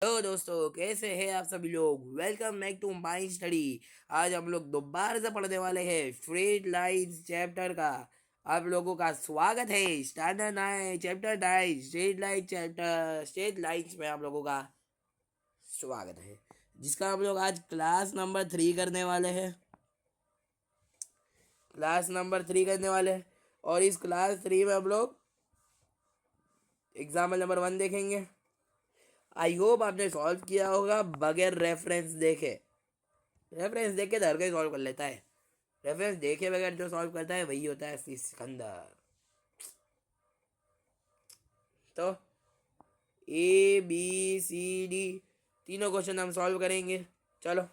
Hello दोस्तों, कैसे हैं आप सभी लोग। Welcome back to my study. आज हम लोग दोबारा से पढ़ने वाले हैं स्ट्रेट लाइंस चैप्टर का। आप लोगों का स्वागत है standard 9 chapter 9 straight line chapter straight lines में आप लोगों का स्वागत है, जिसका हम लोग आज क्लास नंबर 3 करने वाले हैं। क्लास नंबर 3 करने वाले हैं और इस क्लास 3 में हम लोग एग्जाम्पल नंबर 1 देखेंगे। आई होप आपने सॉल्व किया होगा बगैर रेफरेंस देखे। रेफरेंस देख के तो हर कोई सॉल्व कर लेता है। रेफरेंस देखे बगैर जो सॉल्व करता है वही होता है असली सिकंदर। तो ए बी सी डी तीनों क्वेश्चन हम सॉल्व करेंगे। चलो,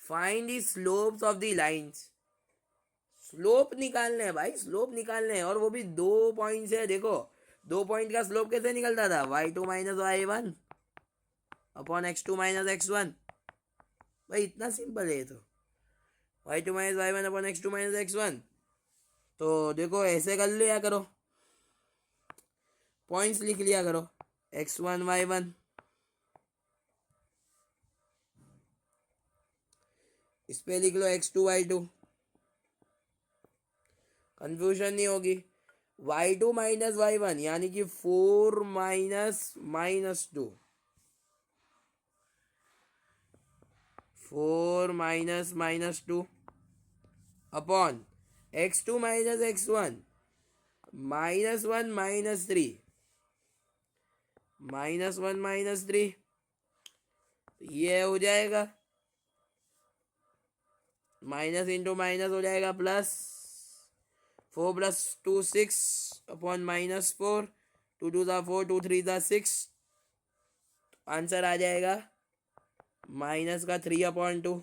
find the slopes of the lines. Slope निकालने हैं भाई, स्लोप निकालने हैं, और वो भी 2 पॉइंट से। देखो, 2 पॉइंट का स्लोप कैसे निकलता था, y2 - y1 upon x2 - x1। भाई इतना सिंपल है ये तो। y2 - y1 upon x2 - x1। तो देखो, ऐसे कर लिया करो, पॉइंट्स लिख लिया करो। x1 y1, इस पे लिख लो x2 y2, कंफ्यूजन नहीं होगी। y2 - y1 यानी कि 4 - -2, 4 - -2 अपॉन x2 - x1 -1 -3 ये हो जाएगा। माइनस इंटू माइनस हो जाएगा प्लस। 4 + 2 6 अपॉन -4। 2 × 2 = 4, 2 × 3 = 6। आंसर आ जाएगा -3/2,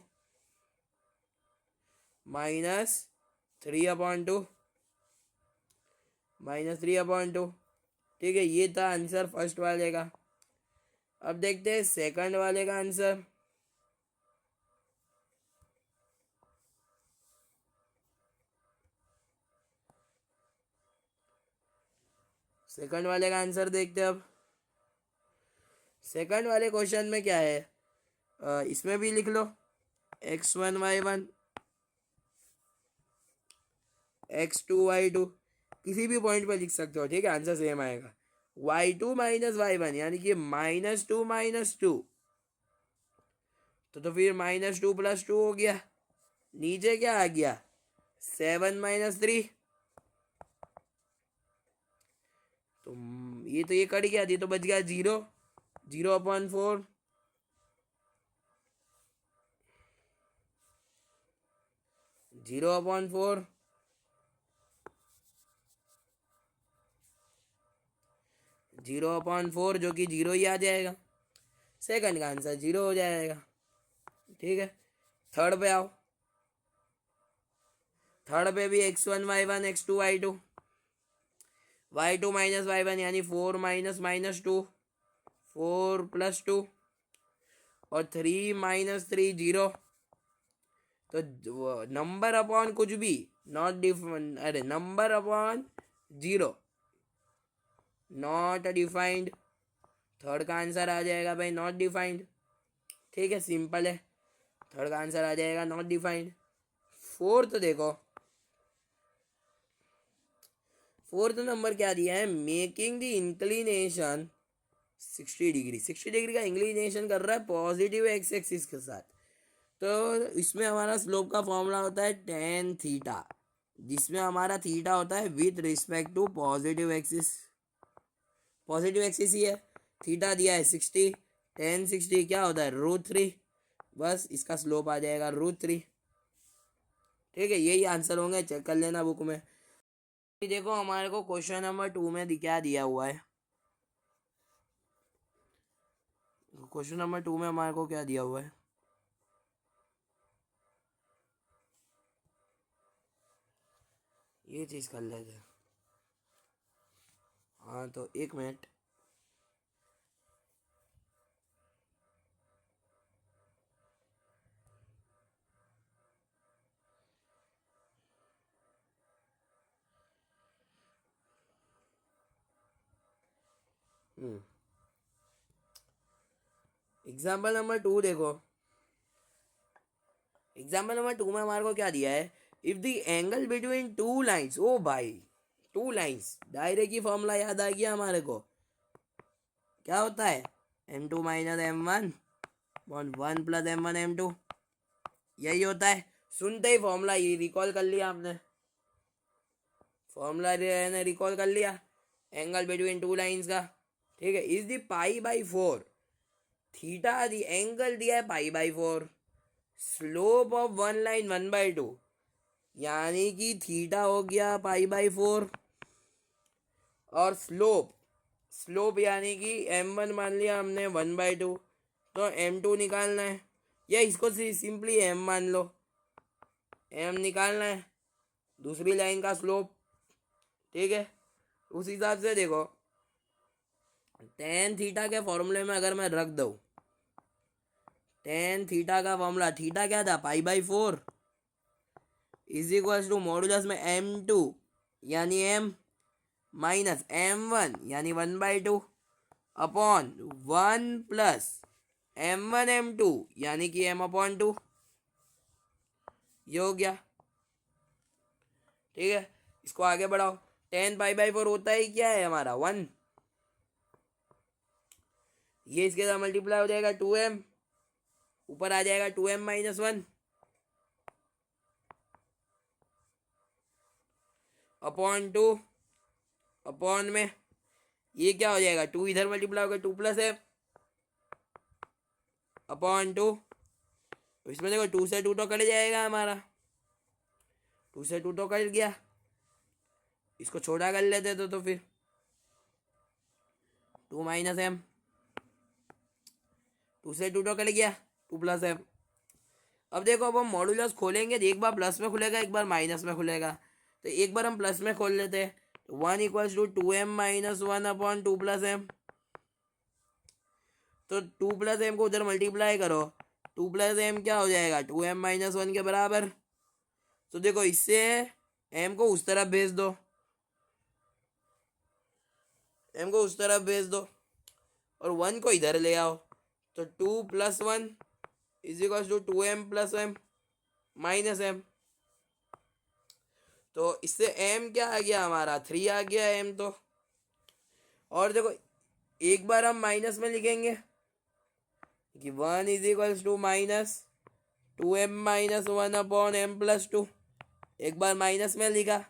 -3/2, -3/2। ठीक है, ये था आंसर फर्स्ट वाले का। अब देखते हैं सेकंड वाले का आंसर। सेकंड वाले का आंसर देखते हैं अब। सेकंड वाले क्वेश्चन में क्या है, इसमें भी लिख लो x1 y1 x2 y2, किसी भी पॉइंट पर लिख सकते हो। ठीक है, आंसर सेम आएगा। y2 - y1 यानी कि -2 -2, तो फिर -2 + 2 हो गया। नीचे क्या आ गया, 7 - 3। तो ये कट गया, ये तो बच गया 0, 0/4, 0/4, 0/4 जो कि 0 ही आ जाएगा। सेकंड का आंसर 0 हो जाएगा। ठीक है, थर्ड पे आओ। थर्ड पे भी x1 y1 x2 y2, y2 - y1 यानी 4 - -2, 4 + 2, और 3 - 3 0। तो नंबर अपॉन कुछ भी, नॉट डिफाइंड, अरे number upon 0 not defined. Third का आंसर आ जाएगा भाई नॉट डिफाइंड। ठीक है, सिंपल है, थर्ड का आंसर आ जाएगा नॉट डिफाइंड। फोर्थ देखो, फोर्थ नंबर क्या दिया है, making the inclination 60 degree. 60 degree का इंक्लिनेशन कर रहा है पॉजिटिव एक्स एक्सिस के साथ। तो इसमें हमारा स्लोप का फॉर्मूला होता है tan थीटा, जिसमें हमारा थीटा होता है with respect to positive axis. Positive axis ही है, थीटा दिया है 60, tan 60 क्या होता है √3। बस इसका स्लोप आ जाएगा √3। ठीक है, यही आंसर होंगे, चेक कर लेना बुक में। देखो हमारे को क्वेश्चन नंबर 2 में क्या दिया हुआ है। क्वेश्चन नंबर 2 में हमारे को क्या दिया हुआ है, ये चीज़ कर लेते हैं। हाँ तो 1 मिनट। एग्जाम्पल नंबर 2 देखो, एग्जाम्पल नंबर 2 में हमारे को क्या दिया है, if the angle between two lines, ओ भाई टू लाइन्स, दायरे की फॉर्मूला याद आ गया हमारे को, क्या होता है m2 minus m1 1 plus m1 m2, यही होता है। सुनते ही फॉर्मूला ये रिकॉल कर लिया आपने, फॉर्मूला ने रिकॉल कर लिया एंगल बिटवीन टू लाइन्स का, ठीक है। Is the pi by 4 theta, the angle दिया है पाई by 4, slope of one line 1/2, यानी कि थीटा हो गया पाई बाई 4, और स्लोप, स्लोप यानी कि m1 मान लिया हमने 1/2, तो m2 निकालना है, या इसको सिंपली m मान लो, m निकालना है दूसरी लाइन का स्लोप, ठीक है। उस हिसाब से देखो टेन थीटा के फॉर्मूले में अगर मैं रख दूँ, टेन थीटा का फॉर्मूला, थीटा क्या था pi by 4 is equal to modulus में m2 यानी m माइनस m1 यानी 1/2 अपॉन 1 प्लस m1 m2 यानी कि m/2, ये हो गया, ठीक है। इसको आगे बढ़ाओ, 10 पाई बाई 4 होता ही क्या है हमारा 1, ये इसके साथ मल्टीप्लाई हो जाएगा 2m, ऊपर आ जाएगा 2m माइनस 1 अपॉन 2 अपॉन में ये क्या हो जाएगा 2 इधर मल्टीप्लाई होगा 2 प्लस m अपॉन 2, इसमें देखो 2 से 2 तो कट जाएगा हमारा, 2 से 2 तो कट गया, इसको छोटा कर लेते तो फिर 2 माइनस m, 2 से 2 तो कट गया 2 प्लस m। अब देखो अब हम मॉडुलस खोलेंगे, एक बार प्लस में खुलेगा एक बार माइनस में खुलेगा, तो एक बार हम प्लस में खोल लेते हैं, 1 equals to 2m minus 1 upon 2 plus m, तो 2 प्लस m को उधर मल्टीप्लाई करो, 2 प्लस m क्या हो जाएगा 2m माइनस 1 के बराबर। तो देखो इससे m को उस तरफ भेज दो, m को उस तरफ भेज दो और 1 को इधर ले आओ, तो 2 plus 1 is equal to 2m plus m minus m, तो इससे m क्या आ गया हमारा 3 आ गया m तो। और देखो एक बार हम माइनस में लिखेंगे कि 1 is equals to minus 2m minus 1 upon m plus 2, एक बार माइनस में लिखा,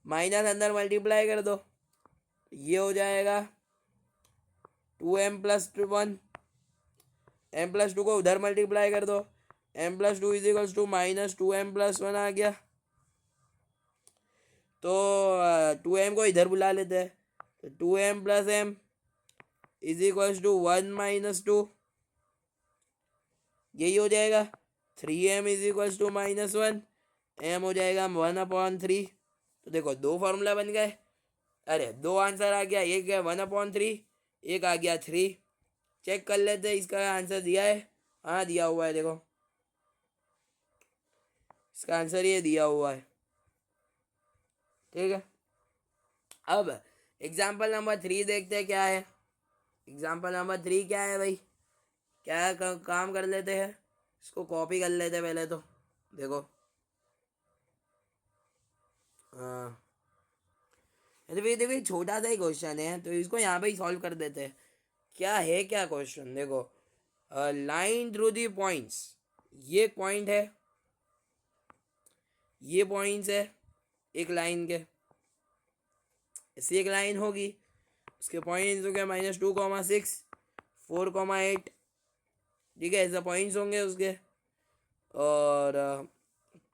माइनस अंदर मल्टीप्लाई कर दो, ये हो जाएगा 2m प्लस 1, m प्लस 2 को उधर मल्टीप्लाई कर दो, m plus 2 is equals to minus 2m plus 1 आ गया, तो 2m को इधर बुला लेते हैं, तो 2m plus m is equals to 1 minus 2, यही हो जाएगा 3m is equals to minus 1, m हो जाएगा 1/3। तो देखो दो फार्मूला बन गए, अरे दो आंसर आ गया, एक है 1/3, एक आ गया 3। चेक कर लेते हैं इसका आंसर दिया है, हाँ दिया हुआ है, देखो इसका आंसर ये दिया हुआ है, ठीक है। अब एग्जाम्पल नंबर 3 देखते हैं क्या है, एग्जाम्पल नंबर 3 क्या है भाई, क्या काम कर लेते हैं, इसको कॉपी कर लेते हैं पहले तो, देखो हाँ देखो छोटा सा ही क्वेश्चन है तो इसको यहाँ पे ही सॉल्व कर देते हैं, क्या है क्या क्वेश्चन देखो, लाइन थ्रू दी पॉइंट्स, ये पॉइंट है, ये पॉइंट्स है एक लाइन के, ऐसी एक लाइन होगी, उसके पॉइंट्स हो गया -2,6 4,8, ठीक है, ऐसे पॉइंट्स होंगे उसके, और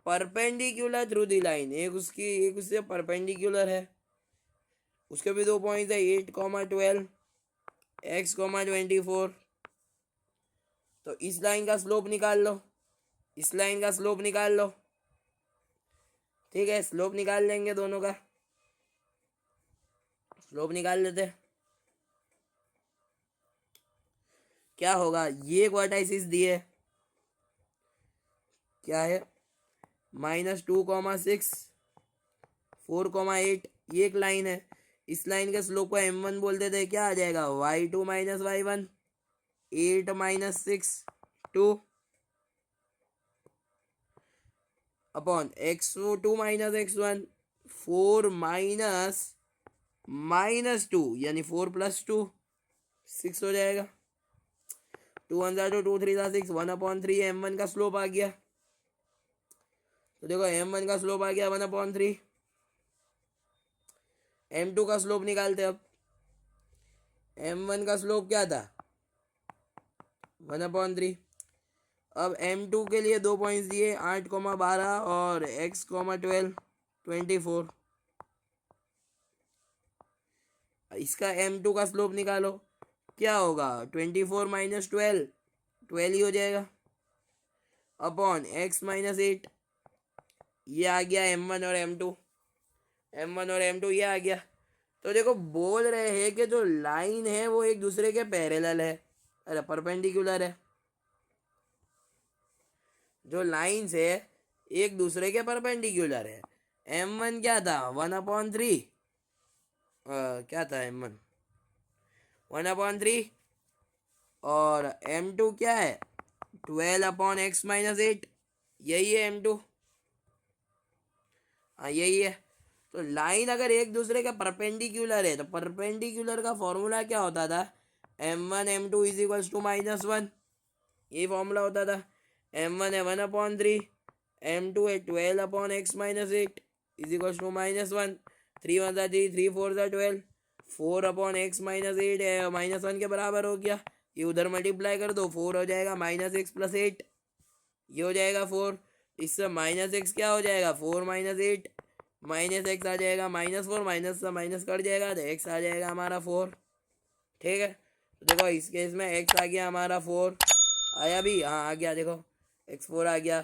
परपेंडिकुलर थ्रू दी लाइन, एक उसकी एक उससे परपेंडिकुलर है, उसके भी दो पॉइंट्स है 8,12 x,24, तो इस लाइन का स्लोप निकाल लो, इस लाइन का स्लोप निकाल लो, ठीक है, स्लोप निकाल लेंगे दोनों का, स्लोप निकाल लेते, क्या होगा, ये क्वार्टाइसिस दिए क्या है -2,6 4,8, ये एक लाइन है, इस लाइन के स्लोप को m1 बोलते थे, क्या आ जाएगा y2 minus y1, 8 minus 6 2 upon x2 minus x1 4 minus 2 यानी 4 प्लस 2 6 हो जाएगा। 2 1 2 2 3 6 1/3 m1 का स्लोप आ गया। तो देखो m1 का स्लोप आ गया 1/3। m2 का स्लोप निकालते अब। m1 का स्लोप क्या था 1/3। अब m2 के लिए 2 पॉइंट्स दिए 8,12 और x,12 24। इसका m2 का स्लोप निकालो क्या होगा 24 माइनस 12 12 ही हो जाएगा अपॉन x माइनस 8। ये आ गया m1 और m2 ये आ गया। तो देखो बोल रहे हैं कि जो लाइन है वो एक दूसरे के पैरेलल है, अरे परपेंडिकुलर है। जो लाइन्स है एक दूसरे के परपेंडिकुलर है। m1 क्या था 1/3 क्या था m1 1/3 और m2 क्या है 12/x-8 यही है m2। हाँ यही है। तो लाइन अगर एक दूसरे के परपेंडिकुलर है तो परपेंडिकुलर का फॉर्मूला क्या होता था m1 m2 is equals to -1। ये फॉर्मूला होता था। m1 है 1/3 m2 है 12/x-8 is equals to -1। 3 1 3 3 4 12 4/x-8 है -1 के बराबर हो गया। ये उधर मल्टीप्लाई कर दो 4 हो जाएगा -x + 8 ये हो जाएगा 4। इससे -x क्या हो जाएगा 4 - 8 -x आ जाएगा -4 माइनस से माइनस कट जाएगा तो x आ जाएगा हमारा 4। ठीक है तो देखो इस केस में x आ गया हमारा 4 आया भी, हाँ आ गया। देखो x4 आ गया।